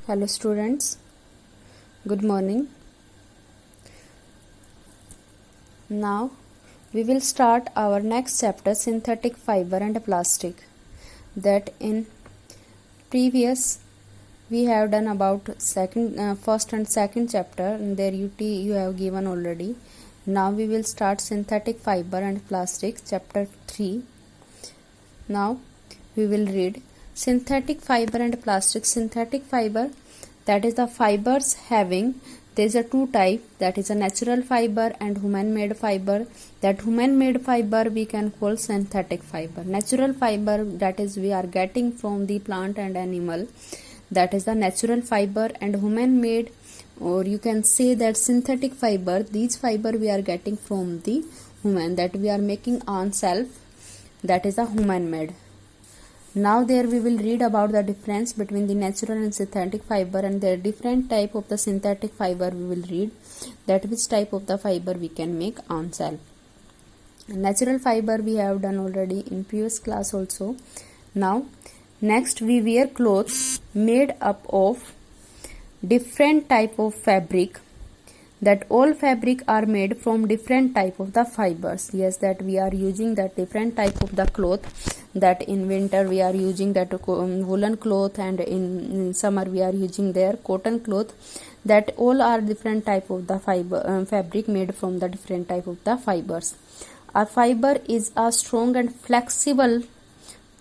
Hello students, good morning. Now we will start our next chapter, synthetic fiber and plastic. That in previous we have done about first and second chapter, and their UT you have given already. Now we will start synthetic fiber and plastic, chapter 3. Now we will read synthetic fiber and plastic. Synthetic fiber, that is the fibers having, there is a two type, that is a natural fiber and human made fiber. That human made fiber we can call synthetic fiber. Natural fiber, that is we are getting from the plant and animal, that is the natural fiber. And human made, or you can say that synthetic fiber, these fiber we are getting from the human, that we are making on self, that is a human made. Now there we will read about the difference between the natural and synthetic fiber, and their different type of the synthetic fiber we will read, that which type of the fiber we can make on self. Natural fiber we have done already in previous class also. Now next we wear clothes made up of different type of fabric, that all fabric are made from different type of the fibers. Yes, that we are using that different type of the cloth, that in winter we are using that woolen cloth, and in summer we are using their cotton cloth, that all are different type of the fiber fabric made from the different type of the fibers. A fiber is a strong and flexible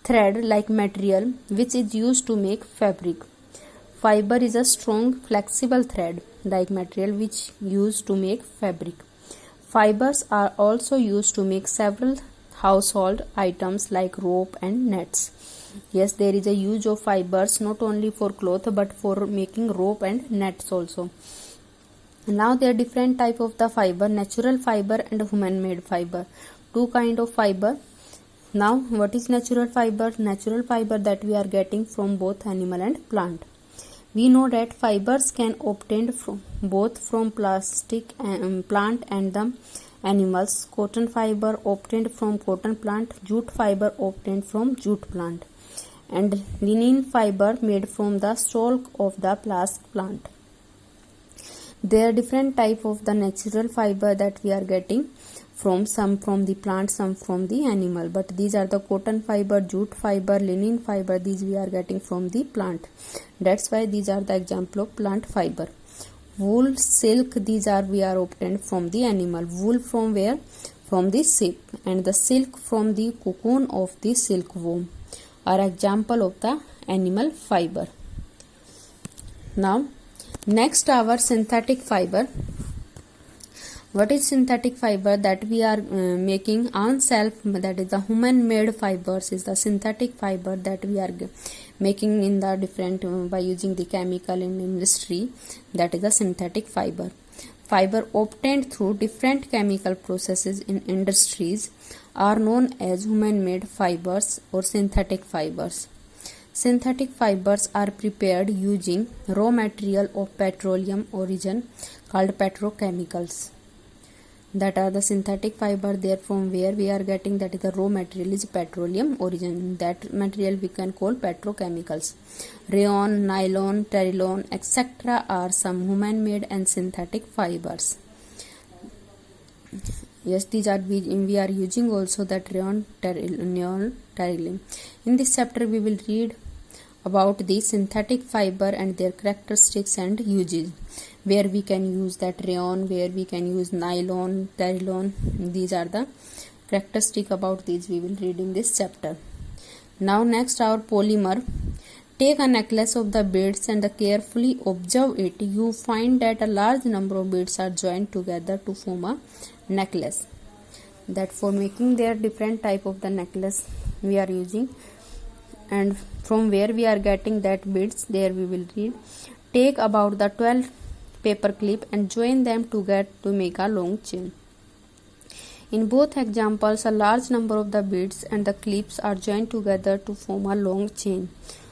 thread like material which is used to make fabric. Fiber is a strong flexible thread like material which used to make fabric. Fibers are also used to make several household items like rope and nets. Yes, there is a use of fibers not only for cloth but for making rope and nets also. Now there are different type of the fiber, natural fiber and human made fiber. Two kind of fiber. Now what is natural fiber? Natural fiber that we are getting from both animal and plant. We know that fibers can obtained from both from plastic and plant and the animals. Cotton fiber obtained from cotton plant, jute fiber obtained from jute plant, and linen fiber made from the stalk of the plant. There are different type of the natural fiber that we are getting from, some from the plant, some from the animal, but these are the cotton fiber, jute fiber, linen fiber, these we are getting from the plant. That's why these are the example of plant fiber. Wool, silk, these are we are obtained from the animal. Wool from where? From the sheep, and the silk from the cocoon of the silkworm are example of the animal fiber. Now next our synthetic fiber. What is synthetic fiber? That we are making on self, that is the human made fibers is the synthetic fiber that we are making in the different by using the chemical in industry, that is the synthetic fiber. Fiber obtained through different chemical processes in industries are known as human made fibers or synthetic fibers. Synthetic fibers are prepared using raw material of petroleum origin called petrochemicals. That are the synthetic fiber, there from where we are getting, that is the raw material is petroleum origin. That material we can call petrochemicals. Rayon, nylon, terylon, etc. are some human made and synthetic fibers. Yes, these are we are using also that rayon, terylon. In this chapter we will read about the synthetic fiber and their characteristics and uses, where we can use that rayon, where we can use nylon, terylon. These are the characteristics about these we will read in this chapter. Now next our polymer. Take a necklace of the beads and carefully observe it. You find that a large number of beads are joined together to form a necklace. That for making their different type of the necklace we are using, and from where we are getting that beads, there we will read. Take about the 12 paper clip and join them together to make a long chain. In both examples, a large number of the beads and the clips are joined together to form a long chain.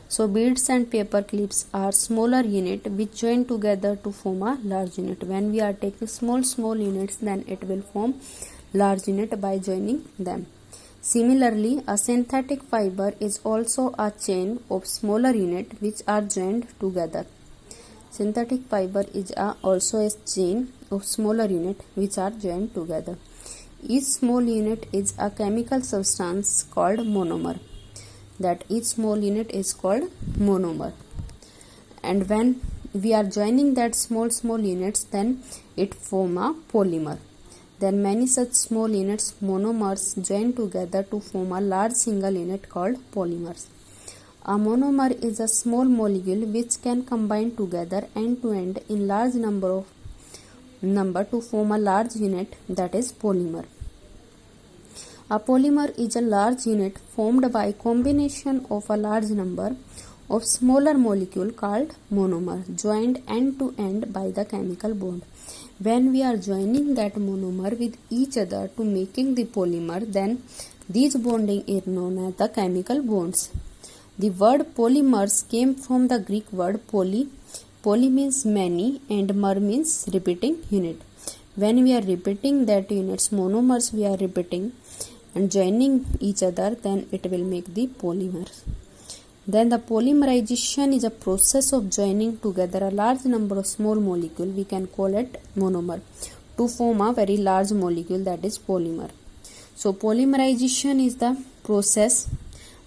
So beads and paper clips are smaller unit which join together to form a large unit. When we are taking small units, then it will form large unit by joining them. Similarly, a synthetic fiber is also a chain of smaller units which are joined together. Synthetic fiber is also a chain of smaller units which are joined together. Each small unit is a chemical substance called monomer. That each small unit is called monomer. And when we are joining that small units, then it form a polymer. Then many such small units, monomers, join together to form a large single unit called polymers. A monomer is a small molecule which can combine together end to end in large number to form a large unit, that is polymer. A polymer is a large unit formed by combination of a large number of smaller molecule called monomer joined end to end by the chemical bond. When we are joining that monomer with each other to making the polymer, then these bonding is known as the chemical bonds. The word polymers came from the Greek word poly. Poly means many and mer means repeating unit. When we are repeating that units, monomers we are repeating and joining each other, then it will make the polymers. Then the polymerization is a process of joining together a large number of small molecules, we can call it monomer, to form a very large molecule, that is polymer. So polymerization is the process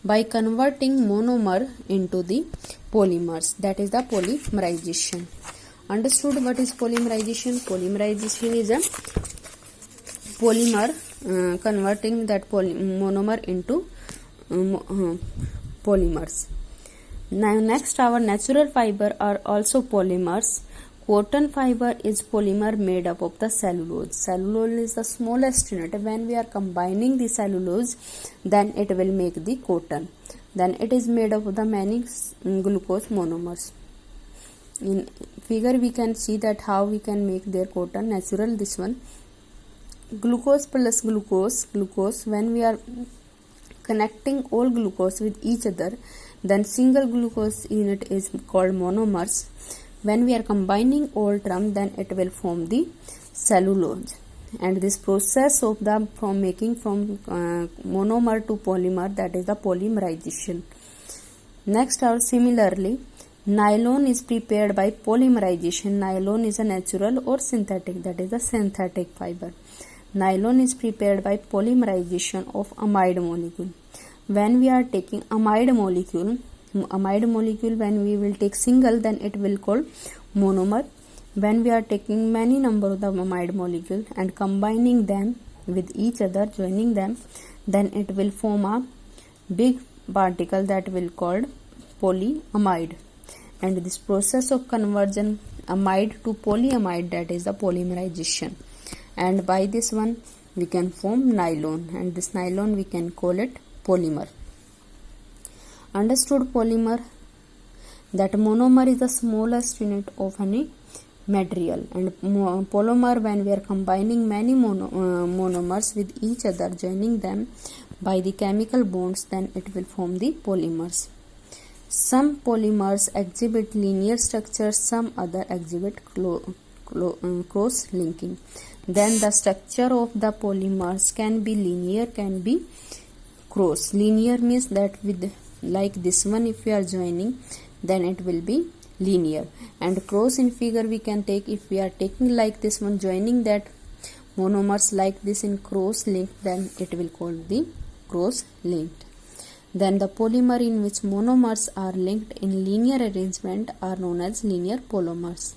by converting monomer into the polymers, that is the polymerization. Understood what is polymerization? Polymerization is a polymer converting that monomer into polymers. Now next, our natural fiber are also polymers. Cotton fiber is polymer made up of the cellulose. Cellulose is the smallest unit. When we are combining the cellulose, then it will make the cotton. Then it is made up of the many glucose monomers. In figure we can see that how we can make their cotton natural. This one, glucose plus glucose. When we are connecting all glucose with each other, then single glucose unit is called monomers. When we are combining all term, then it will form the cellulose. And this process of the making from monomer to polymer, that is the polymerization. Next, our similarly, nylon is prepared by polymerization. Nylon is a natural or synthetic, that is a synthetic fiber. Nylon is prepared by polymerization of amide molecule. When we are taking amide molecule, when we will take single, then it will call monomer. When we are taking many number of the amide molecule and combining them with each other, joining them, then it will form a big particle that will called polyamide. And this process of conversion amide to polyamide, that is the polymerization. And by this one we can form nylon, and this nylon we can call it polymer. Understood polymer? That monomer is the smallest unit of any material, and polymer, when we are combining many monomers with each other, joining them by the chemical bonds, then it will form the polymers. Some polymers exhibit linear structure, some other exhibit cross linking. Then the structure of the polymers can be linear, can be cross. Linear means that with like this one, if we are joining, then it will be linear. And cross in figure we can take, if we are taking like this one, joining that monomers like this in cross link, then it will call the cross linked. Then the polymer in which monomers are linked in linear arrangement are known as linear polymers.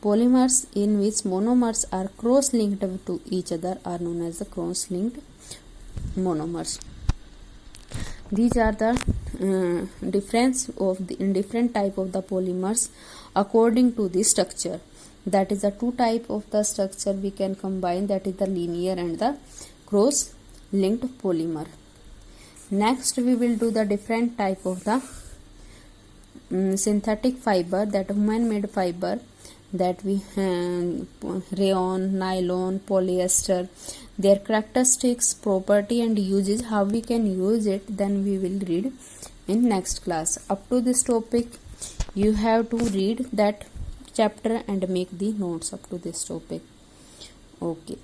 Polymers in which monomers are cross-linked to each other are known as the cross-linked monomers. These are the difference of the different type of the polymers according to the structure. That is the two type of the structure we can combine, that is the linear and the cross-linked polymer. Next we will do the different type of the synthetic fiber, that human-made fiber, that we rayon, nylon, polyester, their characteristics, property and uses, how we can use it, then we will read in next class. Up to this topic you have to read that chapter and make the notes up to this topic. Okay.